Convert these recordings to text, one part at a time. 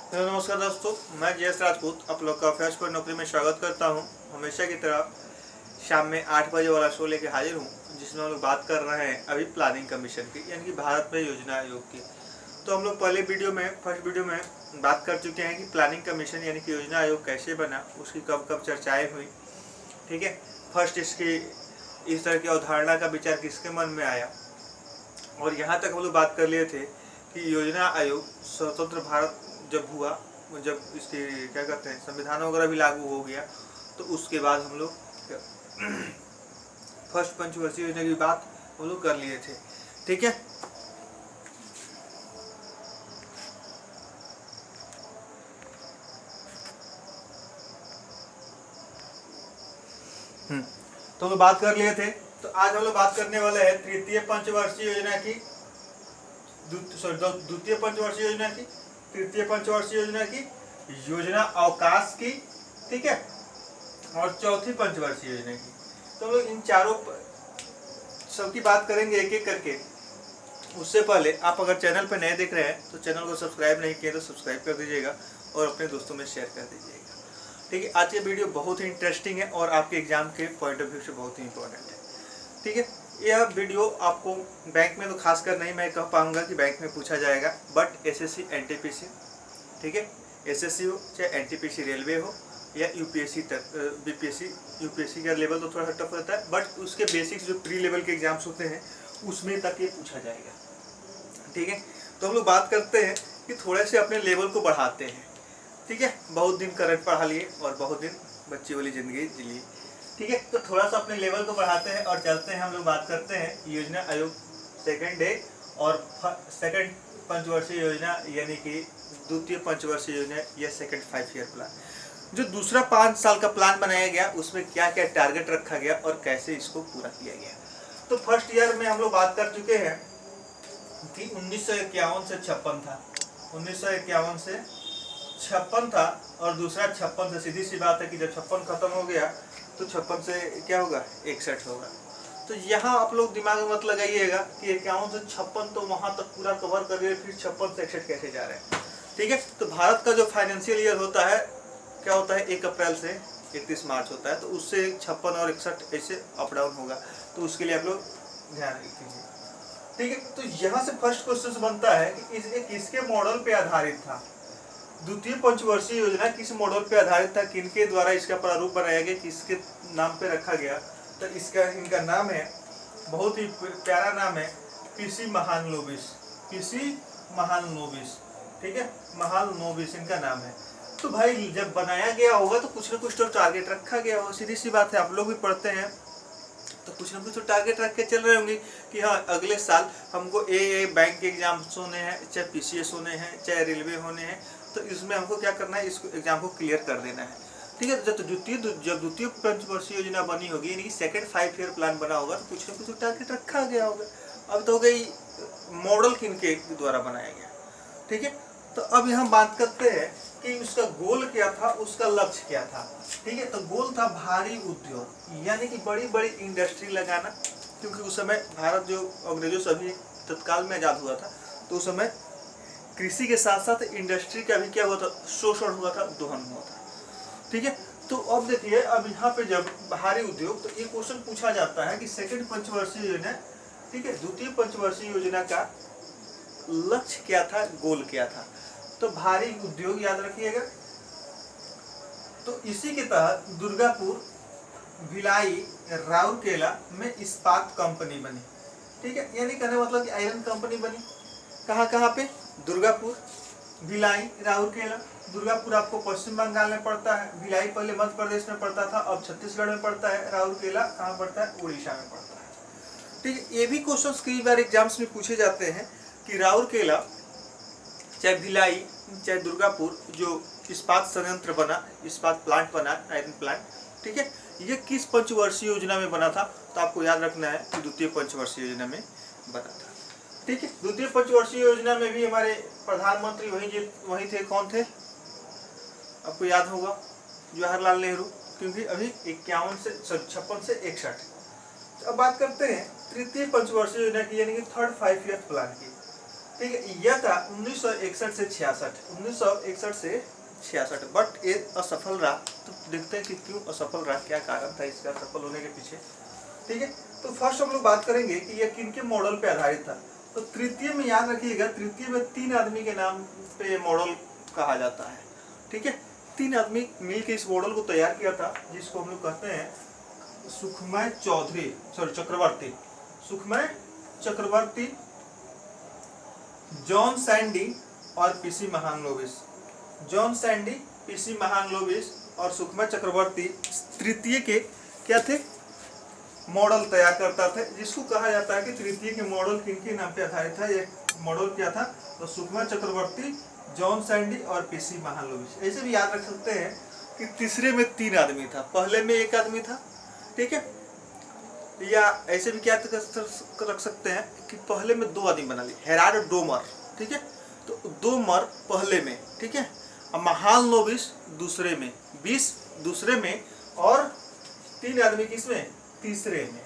Hello नमस्कार दोस्तों, मैं जयेश राजपूत आप लोग का अफेयर्स पर नौकरी में स्वागत करता हूं। हमेशा की तरह शाम में 8 बजे वाला शो लेके हाजिर हूं, जिसमें हम लोग बात कर रहे हैं अभी प्लानिंग कमीशन की, यानी कि भारत में योजना आयोग की। तो हम लोग पहले फर्स्ट वीडियो में बात कर चुके हैं कि प्लानिंग कमीशन यानी कि योजना आयोग कैसे बना, उसकी कब कब चर्चाएँ हुई। ठीक है, फर्स्ट इसकी इस तरह की अवधारणा का विचार किसके मन में आया, और यहाँ तक हम लोग बात कर लिए थे कि योजना आयोग स्वतंत्र भारत जब हुआ, जब इसके क्या कहते हैं संविधान वगैरह भी लागू हो गया, तो उसके बाद हम लोग फर्स्ट पंचवर्षीय योजना की बात हम लोग कर लिए थे। ठीक है, तो हम लोग बात कर लिए थे। तो आज हम लोग बात करने वाले हैं तृतीय पंचवर्षीय योजना की, द्वितीय पंचवर्षीय योजना की, तृतीय पंचवर्षीय योजना की, योजना अवकाश की, ठीक है, और चौथी पंचवर्षीय योजना की। तो हम लोग इन चारों सबकी बात करेंगे एक एक करके। उससे पहले आप अगर चैनल पर नए देख रहे हैं तो चैनल को सब्सक्राइब नहीं किए तो सब्सक्राइब कर दीजिएगा और अपने दोस्तों में शेयर कर दीजिएगा। ठीक है, आज ये वीडियो बहुत ही इंटरेस्टिंग है और आपके एग्जाम के पॉइंट ऑफ व्यू से बहुत ही इंपॉर्टेंट है। ठीक है, यह वीडियो आपको बैंक में तो खासकर नहीं मैं कह पाऊंगा कि बैंक में पूछा जाएगा, बट एसएससी एनटीपीसी, ठीक है, एसएससी हो चाहे एनटीपीसी रेलवे हो या यूपीएससी तक, बीपीएससी यूपीएससी का लेवल तो थोड़ा सा टफ रहता है, बट उसके बेसिक्स जो प्री लेवल के एग्जाम्स होते हैं उसमें तक ये पूछा जाएगा। ठीक है, तो हम लोग बात करते हैं कि थोड़े से अपने लेवल को बढ़ाते हैं। ठीक है, बहुत दिन करंट पढ़ा लिए और बहुत दिन बच्ची वाली जिंदगी जी ली। ठीक है, तो थोड़ा सा अपने लेवल को बढ़ाते हैं और चलते हैं। हम लोग बात करते हैं योजना आयोग सेकंड डे और सेकंड पंचवर्षीय योजना यानी कि द्वितीय पंचवर्षीय योजना या सेकंड 5 ईयर प्लान। जो दूसरा 5 साल का प्लान बनाया गया उसमें क्या क्या टारगेट रखा गया और कैसे इसको पूरा किया गया। तो फर्स्ट ईयर में हम लोग बात कर चुके हैं कि 1951 से 56 था, 1951 से 56 था, और दूसरा 56 से, सीधी सी बात है कि जब 56 खत्म हो गया तो 56 से क्या होगा, 61 होगा। तो यहाँ आप लोग दिमाग में मत लगाइएगा कि 51 से 56 तो वहां तक पूरा कवर कर रहे, फिर 56 से 61 कैसे जा रहे हैं। ठीक है, तो भारत का जो फाइनेंशियल ईयर होता है क्या होता है, 1 अप्रैल से 31 मार्च होता है, तो उससे 56 और 61 ऐसे अप डाउन होगा, तो उसके लिए आप लोग ध्यान रखिए। ठीक है, तो यहाँ से फर्स्ट क्वेश्चन बनता है कि इस किसके मॉडल पे आधारित था, द्वितीय पंचवर्षीय योजना किस मॉडल पे आधारित था, किनके द्वारा इसका प्रारूप बनाया गया, किसके नाम पे रखा गया। तो इनका नाम है, बहुत ही प्यारा नाम है, पीसी महालनोबिस, पीसी महालनोबिस। ठीक है, महालनोबिस इनका नाम है। तो भाई जब बनाया गया होगा तो कुछ ना कुछ तो टारगेट रखा गया होगा, सीधी सी बात है, आप लोग भी पढ़ते हैं तो कुछ ना कुछ तो टारगेट रख के चल रहे होंगे कि हाँ अगले साल हमको ए बैंक के एग्जाम्स होने हैं, चाहे पीसीएस होने हैं, चाहे रेलवे होने हैं, तो इसमें हमको क्या करना है, इस एग्जाम को क्लियर कर देना है। ठीक है, जब द्वितीय पंचवर्षीय योजना बनी होगी यानी कि सेकंड 5 ईयर प्लान बना होगा तो कुछ ना कुछ टारगेट रखा गया होगा। अब तो हो गई मॉडल किनके द्वारा बनाया गया। ठीक है, तो अब यहाँ बात करते हैं कि उसका गोल क्या था, उसका लक्ष्य क्या था। ठीक है, तो गोल था भारी उद्योग यानी कि बड़ी बड़ी इंडस्ट्री लगाना, क्योंकि उस समय भारत जो अंग्रेजों से अभी तत्काल में आज़ाद हुआ था, तो उस समय कृषि के साथ साथ इंडस्ट्री का भी क्या हुआ था, शोषण हुआ था, दोहन हुआ था। ठीक है, तो अब देखिए, अब यहाँ पे जब भारी उद्योग, तो ये क्वेश्चन पूछा जाता है कि सेकंड पंचवर्षीय योजना, ठीक है, द्वितीय पंचवर्षीय योजना का लक्ष्य क्या था, गोल क्या था। तो भारी उद्योग याद रखिएगा। तो इसी के तहत दुर्गापुर, भिलाई, राउरकेला में इस्पात कंपनी बनी। ठीक है, यानी कहने मतलब कि आयरन कंपनी बनी। कहाँ कहाँ पे, दुर्गापुर, भिलाई, राउरकेला। दुर्गापुर आपको पश्चिम बंगाल में पड़ता है, भिलाई पहले मध्य प्रदेश में पड़ता था, अब छत्तीसगढ़ में पड़ता है, राउरकेला कहाँ पड़ता है, उड़ीसा में पड़ता है। ठीक है, ये भी क्वेश्चन कई बार एग्जाम्स में पूछे जाते हैं कि राउरकेला, चाहे भिलाई, चाहे दुर्गापुर जो इस्पात संयंत्र बना, इस्पात प्लांट बना, आयरन प्लांट, ठीक है, ये किस पंचवर्षीय योजना में बना था। तो आपको याद रखना है कि द्वितीय पंचवर्षीय योजना में बना था। ठीक है, द्वितीय पंचवर्षीय योजना में भी हमारे प्रधानमंत्री वही थे, कौन थे, आपको याद होगा, जवाहरलाल नेहरू, क्योंकि अभी 56 से 61। अब बात करते हैं तृतीय पंचवर्षीय योजना की यानी कि थर्ड 5 ईयर प्लान की। ठीक है। यह था 1961 से 66, 1961 से 66, बट ये असफल रहा। तो देखते हैं कि क्यों असफल रहा, क्या कारण था इसका असफल होने के पीछे। ठीक है, तो फर्स्ट हम लोग बात करेंगे कि यह किन के मॉडल पे आधारित था। तो तृतीय में याद रखिएगा, तृतीय में 3 आदमी के नाम पे मॉडल कहा जाता है। ठीक है, 3 आदमी मिलकर इस मॉडल को तैयार किया था, जिसको हम लोग कहते हैं सुखमय चक्रवर्ती, सुखमय चक्रवर्ती, जॉन सैंडी और PC Mahalanobis. John Sandy, PC Mahalanobis और सुखमय चक्रवर्ती तृतीय के क्या थे, मॉडल तैयार करता थे, जिसको कहा जाता है कि तृतीय के मॉडल किनके नाम पे आधारित था। ये मॉडल क्या था, तो सुखमय चक्रवर्ती, जॉन सैंडी और पीसी महालनोबिस। ऐसे भी याद रख सकते हैं कि तीसरे में 3 आदमी था, पहले में 1 आदमी था। ठीक है, या ऐसे भी क्या रख सकते हैं कि पहले में 2 आदमी बना लिए, हेराल्ड डोमर। ठीक है, तो डोमर पहले में, ठीक है, और महालनोबिस दूसरे में, 20 दूसरे में, और 3 आदमी किसमें, तीसरे में।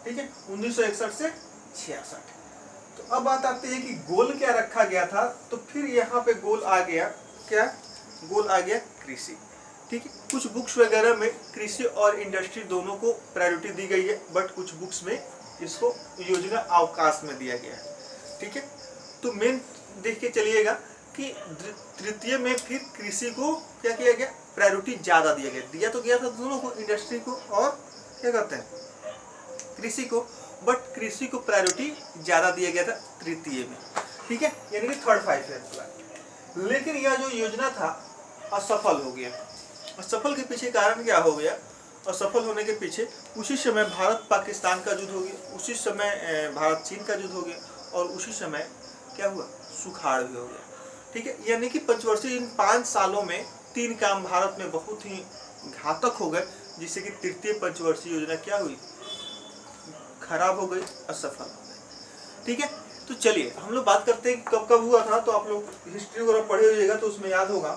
ठीक है, 1961 से 66। तो अब बात आती है कि गोल क्या रखा गया था। तो फिर यहाँ पे गोल आ गया, क्या गोल आ गया, कृषि। ठीक है, कुछ बुक्स वगैरह में कृषि और इंडस्ट्री दोनों को प्रायोरिटी दी गई है, बट कुछ बुक्स में इसको योजना अवकाश में दिया गया है। ठीक है, तो मेन देख के चलिएगा कि तृतीय में फिर कृषि को क्या किया गया, प्रायोरिटी ज्यादा दिया गया। दिया तो गया था दोनों को, इंडस्ट्री को और क्या कहते हैं, कृषि को, बट कृषि को प्रायोरिटी ज्यादा दिया गया था तृतीय में। ठीक है, यानी कि थर्ड 5 ईयर प्लान। लेकिन यह जो योजना था असफल हो गया। असफल के पीछे कारण क्या हो गया, असफल होने के पीछे उसी समय भारत पाकिस्तान का युद्ध हो गया, उसी समय भारत चीन का युद्ध हो गया, और उसी समय क्या हुआ, सुखाड़ भी हो गया। ठीक है, यानी कि पंचवर्षीय इन 5 सालों में 3 काम भारत में बहुत ही घातक हो गए, जिससे कि तृतीय पंचवर्षीय योजना क्या हुई, खराब हो गई, असफल हो गई। ठीक है, तो चलिए हम लोग बात करते हैं कब कब हुआ था। तो आप लोग हिस्ट्री वगैरह पढ़े होइएगा तो उसमें याद होगा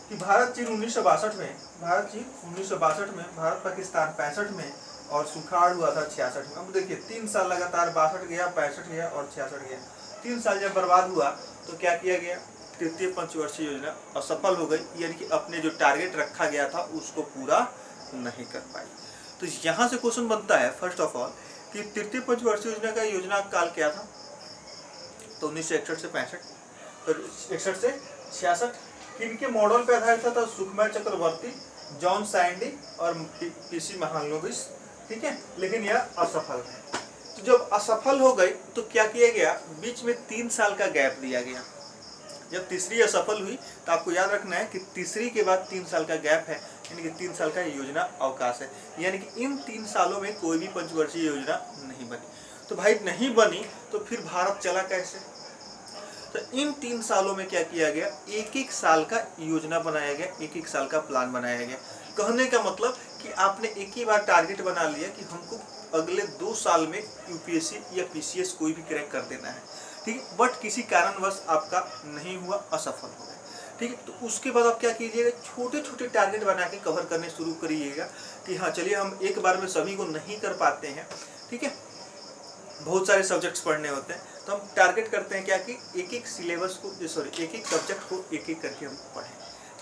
कि भारत चीन 1962 में, भारत चीन 1962 में, भारत पाकिस्तान 65 में, और सुखाड़ हुआ था 66 में। अब देखिए 3 साल लगातार 62 गया, 65 गया और 66 गया। 3 साल जब बर्बाद हुआ तो क्या किया गया, तृतीय पंचवर्षीय योजना असफल हो गई, यानी कि अपने जो टारगेट रखा गया था उसको पूरा नहीं कर पाई। तो यहाँ से क्वेश्चन बनता है फर्स्ट ऑफ ऑल कि तृतीय पंचवर्षीय योजना का योजना काल क्या था। तो 1961 से 65, फिर 61 से 66 किनके मॉडल पे आधारित था, सुखमय चक्रवर्ती, जॉन सैंडी और पीसी महालनोबिस। ठीक है, लेकिन यह असफल है। तो जब असफल हो गई तो क्या किया गया, बीच में 3 साल का गैप दिया गया। जब तीसरी असफल हुई तो आपको याद रखना है कि तीसरी के बाद 3 साल का गैप है, यानी कि 3 साल का योजना अवकाश है। यानी कि इन 3 सालों में कोई भी पंचवर्षीय योजना नहीं बनी। तो भाई नहीं बनी तो फिर भारत चला कैसे। तो इन 3 सालों में क्या किया गया, 1-1 साल का योजना बनाया गया, 1-1 साल का प्लान बनाया गया। कहने का मतलब कि आपने एक ही बार टारगेट बना लिया कि हमको अगले 2 साल में यूपीएससी या पीसीएस कोई भी क्रैक कर देना है। ठीक है, बट किसी कारणवश आपका नहीं हुआ, असफल हो गए। ठीक है, तो उसके बाद आप क्या कीजिएगा, छोटे छोटे टारगेट बना के कवर करने शुरू करिएगा कि हाँ चलिए हम एक बार में सभी को नहीं कर पाते हैं। ठीक है, बहुत सारे सब्जेक्ट्स पढ़ने होते हैं, तो हम टारगेट करते हैं क्या कि एक-एक सिलेबस को, एक-एक सब्जेक्ट को एक-एक करके हम पढ़ें।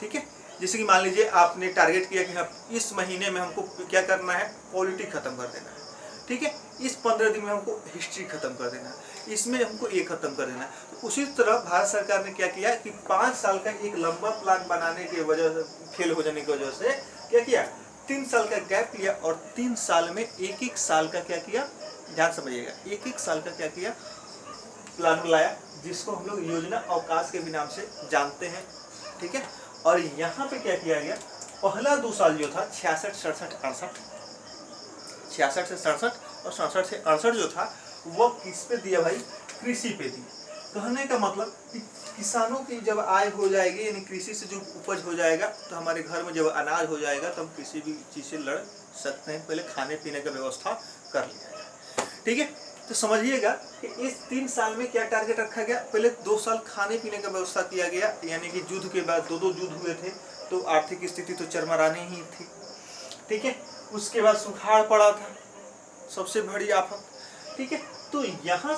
ठीक है, जैसे कि मान लीजिए आपने टारगेट किया कि हाँ इस महीने में हमको क्या करना है, पॉलिटी खत्म कर देना है। ठीक है, इस 15 दिन में हमको हिस्ट्री खत्म कर देना है, इसमें हमको ये खत्म कर देना है। तो उसी तरह भारत सरकार ने क्या किया कि 5 साल का एक लंबा प्लान बनाने की वजह से, फेल हो जाने की वजह से क्या किया, 3 साल का गैप लिया और 3 साल में 1-1 साल का क्या किया, ध्यान समझिएगा, 1-1 साल का क्या किया, प्लान बनाया, जिसको हम लोग योजना अवकाश के भी नाम से जानते हैं। ठीक है, और यहाँ पे क्या किया गया, पहला 2 साल जो था 66, 67, 68, 66 से 67 और 67 से 68 जो था वो किस पे दिया भाई, कृषि पे दिया। कहने का मतलब कि किसानों की जब आय हो जाएगी, यानी कृषि से जो उपज हो जाएगा, तो हमारे घर में जब अनाज हो जाएगा तो हम किसी भी चीज़ से लड़ सकते हैं। पहले खाने पीने का व्यवस्था कर लिया जाए। ठीक है, तो समझिएगा कि इस 3 साल में क्या टारगेट रखा गया, पहले 2 साल खाने पीने का व्यवस्था किया गया, यानी कि युद्ध के बाद 2 युद्ध हुए थे, तो आर्थिक स्थिति तो चरमरानी ही थी। ठीक है, उसके बाद सुखाड़ पड़ा था, सबसे बड़ी आफत। ठीक है, तो यहाँ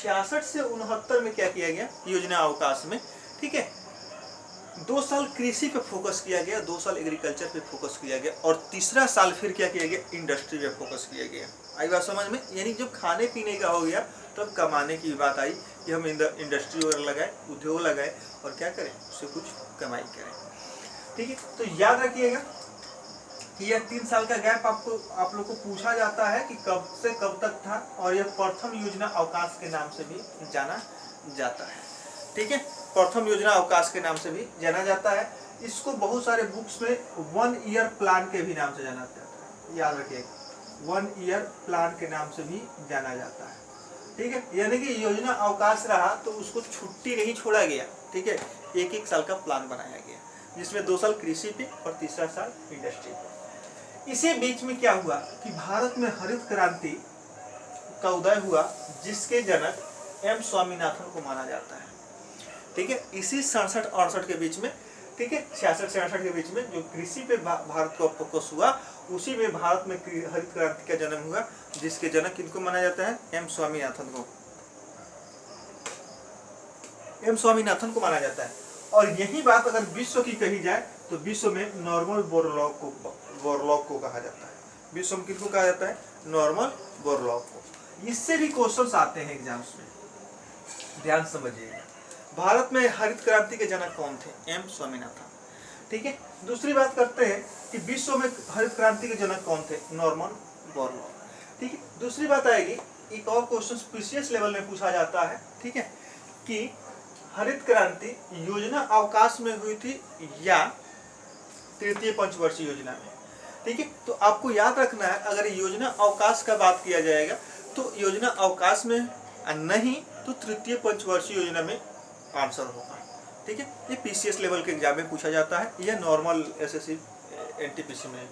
66 से 69 में क्या किया गया योजना अवकाश में, ठीक है, 2 साल कृषि पे फोकस किया गया, 2 साल एग्रीकल्चर पे फोकस किया गया, और तीसरा साल फिर क्या किया गया इंडस्ट्री पे फोकस किया गया। आई बात समझ में? यानी जब खाने पीने का हो गया तब कमाने की बात आई कि हम इंडस्ट्री वगैरह लगाए, उद्योग लगाए और क्या करें उससे कुछ कमाई करें, ठीक है। तो याद रखिएगा कि यह 3 साल का गैप आप लोग को पूछा जाता है कि कब से कब तक था, और यह प्रथम योजना अवकाश के नाम से भी जाना जाता है, ठीक है। प्रथम योजना अवकाश के नाम से भी जाना जाता है। इसको बहुत सारे बुक्स में 1 ईयर प्लान के भी नाम से जाना जाता है, याद रखिएगा 1 ईयर प्लान के नाम से भी जाना जाता है, ठीक है। यानी कि योजना अवकाश रहा तो उसको छुट्टी नहीं छोड़ा गया, ठीक है, 1-1 साल का प्लान बनाया गया जिसमें 2 साल कृषि पे और तीसरा साल इंडस्ट्री पे। इसी बीच में क्या हुआ कि भारत में हरित क्रांति का उदय हुआ जिसके जनक एम स्वामीनाथन को माना जाता है, ठीक है। इसी 67-68 के बीच में, ठीक है, 66-67 के बीच में जो कृषि पे भारत का फोकस हुआ, उसी में भारत में हरित क्रांति का जन्म हुआ जिसके जनक किनको माना जाता है एम स्वामीनाथन को, एम स्वामीनाथन को माना जाता है। और यही बात अगर विश्व की कही जाए तो विश्व में नॉर्मन बोरलॉग को कहा जाता है। विश्व में किसको कहा जाता है? नॉर्मन बोरलॉग को। इससे भी क्वेश्चंस आते हैं एग्जाम्स में, ध्यान समझिएगा। भारत में हरित क्रांति के जनक कौन थे? एम स्वामीनाथन, ठीक है। दूसरी बात करते हैं कि विश्व में हरित क्रांति के जनक कौन थे? नॉर्मन बोरलॉग, ठीक है। दूसरी बात आएगी, एक और क्वेश्चन पीसीएस लेवल में पूछा जाता है, ठीक है, कि हरित क्रांति योजना अवकाश में हुई थी या तृतीय पंचवर्षीय योजना में, ठीक है। तो आपको याद रखना है अगर योजना अवकाश का बात किया जाएगा तो योजना अवकाश में नहीं तो तृतीय पंचवर्षीय योजना में आंसर होगा, ठीक है। ये पीसीएस लेवल के एग्जाम में पूछा जाता है, यह नॉर्मल एसएससी एनटीपीसी में,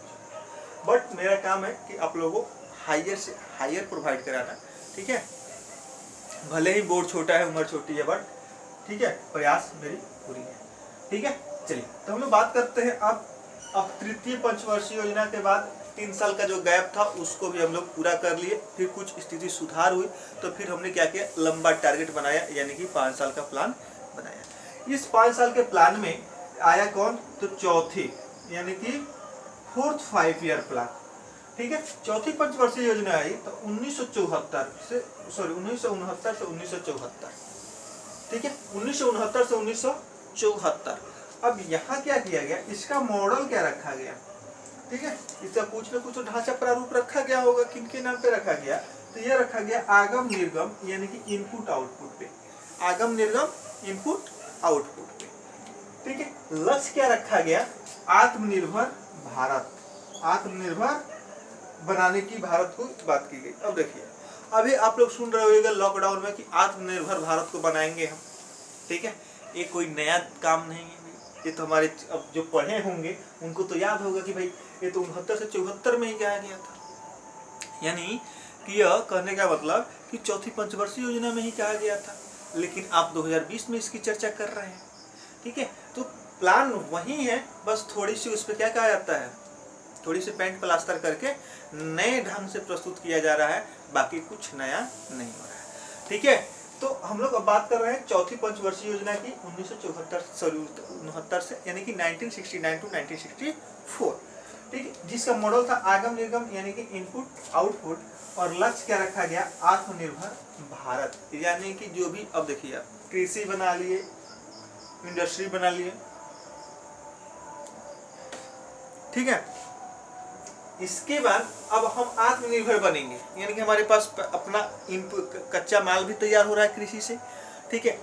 बट मेरा काम है कि आप लोगों को हायर से हायर प्रोवाइड कराना, ठीक है। भले ही बोर्ड छोटा है, उम्र छोटी है, बट ठीक है, प्रयास मेरी पूरी है, ठीक है। चलिए तो हम लोग बात करते हैं अब तृतीय पंचवर्षीय योजना के बाद 3 साल का जो गैप था उसको भी हम लोग पूरा कर लिए। फिर कुछ स्थिति सुधार हुई तो फिर हमने क्या किया, लंबा टारगेट बनाया, यानी कि 5 साल का प्लान बनाया। इस 5 साल के प्लान में आया कौन? तो चौथी यानी कि 4th 5 ईयर प्लान, ठीक है। चौथी पंचवर्षीय योजना आई तो 1969 से 1974, ठीक है, 1969 से 1974। अब यहाँ क्या किया गया, इसका मॉडल क्या रखा गया, ठीक है। इसका कुछ न कुछ ढांचा प्रारूप रखा गया होगा, किनके नाम पे रखा गया? तो ये रखा गया आगम निर्गम यानी कि इनपुट आउटपुट पे, आगम निर्गम इनपुट आउटपुट पे, ठीक है। लक्ष्य क्या रखा गया? आत्मनिर्भर भारत, आत्मनिर्भर बनाने की भारत को बात की गई। अब देखिए, अभी आप लोग सुन रहे होंगे लॉकडाउन में कि आत्मनिर्भर भारत को बनाएंगे हम, ठीक है। ये कोई नया काम नहीं है, ये तो हमारे अब जो पढ़े होंगे उनको तो याद होगा कि भाई ये तो 69 से 74 में ही कहा गया था। यानी कि यह कहने का मतलब कि चौथी पंचवर्षीय योजना में ही कहा गया था, लेकिन आप 2020 में इसकी चर्चा कर रहे हैं, ठीक है। तो प्लान वही है, बस थोड़ी सी उस पर क्या कहा जाता है, थोड़ी सी पेंट प्लास्टर करके नए ढंग से प्रस्तुत किया जा रहा है, बाकी कुछ नया नहीं हो रहा है, ठीक है। तो हम लोग अब बात कर रहे हैं चौथी पंचवर्षीय योजना की 1969 से यानी कि 1969 टू 1964, ठीक है, जिसका मॉडल था आगम निर्गम यानी कि इनपुट आउटपुट, और लक्ष्य क्या रखा गया? आत्मनिर्भर भारत, यानी कि जो भी, अब देखिए आप कृषि बना लिए, इंडस्ट्री बना लिए, ठीक है। इसके बाद अब हम आत्मनिर्भर बनेंगे, यानी कि हमारे पास अपना इनपुट कच्चा माल भी तैयार हो रहा है कृषि से, ठीक है।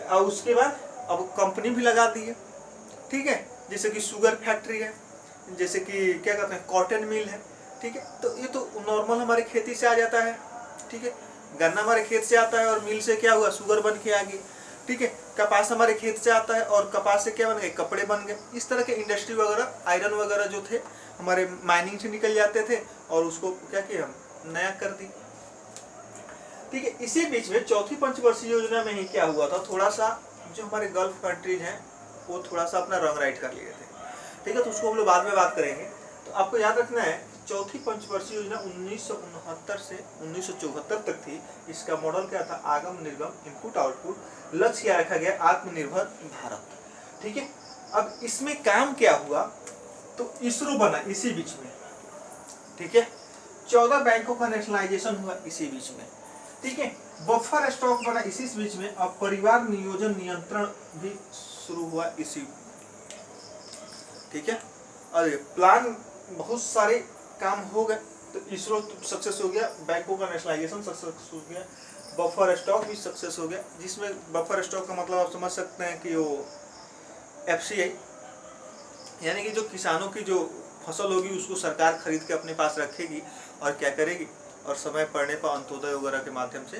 और उसके बाद अब कंपनी भी लगा दी है, ठीक है, जैसे कि शुगर फैक्ट्री है, जैसे कि क्या कहते हैं कॉटन मिल है, ठीक है। तो ये तो नॉर्मल हमारे खेती से आ जाता है, ठीक है। गन्ना हमारे खेत से आता है और मिल से क्या हुआ, शुगर बन के आ गई, ठीक है। कपास हमारे खेत से आता है और कपास से क्या बन गए, कपड़े बन गए। इस तरह के इंडस्ट्री वगैरह, आयरन वगैरह जो थे हमारे माइनिंग से निकल जाते थे और उसको क्या किया, हम नया कर दी, ठीक है। इसी बीच में चौथी पंचवर्षीय योजना में ही क्या हुआ था, थोड़ा सा जो हमारे गल्फ कंट्रीज हैं वो थोड़ा सा अपना रंग राइट कर लिए थे, ठीक है। तो उसको हम लोग बाद में बात करेंगे। तो आपको याद रखना है चौथी पंचवर्षीय योजना 1969 से 1974 तक थी। इसका मॉडल क्या था? आगम निर्गम, इनपुट आउटपुट। लक्ष्य क्या रखा गया? आत्मनिर्भर भारत। ठीक है, अब इसमें काम क्या हुआ? तो इसरो बना इसी बीच में। ठीक है, 14 बैंकों का नेशनलाइजेशन हुआ इसी बीच में। ठीक है, बफर स्टॉक बना इसी बीच में। अब परिवार नियोजन नियंत्रण भी शुरू हुआ इसी। ठीक है, अरे प्लान बहुत सारे काम हो गए, तो इसरो सक्सेस हो गया, बैंकों का नेशनलाइजेशन सक्सेस हो गया, बफर स्टॉक भी सक्सेस हो गया। जिसमें बफर स्टॉक का मतलब आप समझ सकते हैं कि वो FCI, यानी कि जो किसानों की जो फसल होगी उसको सरकार खरीद के अपने पास रखेगी और क्या करेगी, और समय पड़ने पर अंत्योदय वगैरह के माध्यम से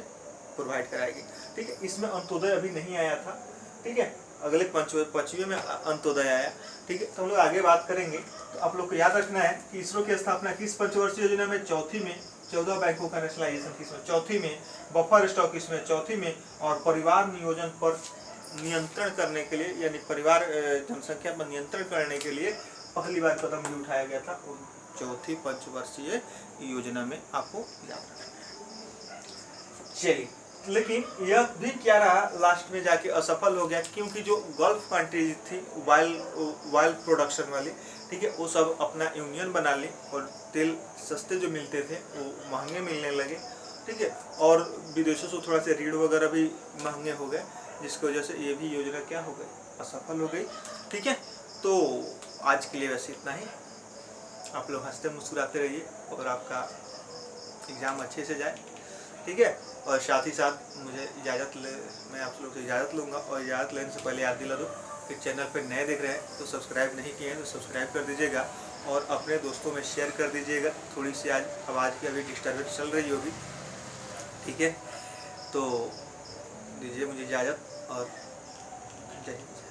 प्रोवाइड कराएगी। ठीक है, इसमें अंत्योदय अभी नहीं आया था। ठीक है, अगले पंचवें में अंत्योदय आया। ठीक है, तो हम लोग आगे बात करेंगे। तो आप लोग को याद रखना है कि इसरो की स्थापना किस पंचवर्षीय योजना में? चौथी में। 14 बैंकों का नेशनलाइजेशन किसमें? चौथी में। बफर स्टॉक किसमें? चौथी में। और परिवार नियोजन पर नियंत्रण करने के लिए, यानी परिवार जनसंख्या पर नियंत्रण करने के लिए पहली बार कदम भी उठाया गया था चौथी पंचवर्षीय योजना में। आपको याद रखना है। चलिए, लेकिन यह भी क्या रहा, लास्ट में जाके असफल हो गया, क्योंकि जो गल्फ कंट्रीज थी ऑयल प्रोडक्शन वाली, ठीक है, वो सब अपना यूनियन बना ली और तेल सस्ते जो मिलते थे वो महंगे मिलने लगे। ठीक है, और विदेशों से थोड़ा सा ऋण वगैरह भी महंगे हो गए, जिसकी वजह से ये भी योजना क्या हो गई? असफल हो गई। ठीक है, तो आज के लिए वैसे इतना ही। आप लोग हंसते मुस्कुराते रहिए और आपका एग्ज़ाम अच्छे से जाए। ठीक है, और साथ ही साथ मुझे मैं आप लोग से इजाज़त लूँगा, और इजाज़त लेने से पहले याद दिला दूँ कि चैनल पर नए देख रहे हैं तो सब्सक्राइब नहीं किए हैं तो सब्सक्राइब कर दीजिएगा और अपने दोस्तों में शेयर कर दीजिएगा। थोड़ी सी आज आवाज़ की अभी डिस्टर्बेंस चल रही होगी। ठीक है, तो दीजिए मुझे इजाज़त और जय हिंद।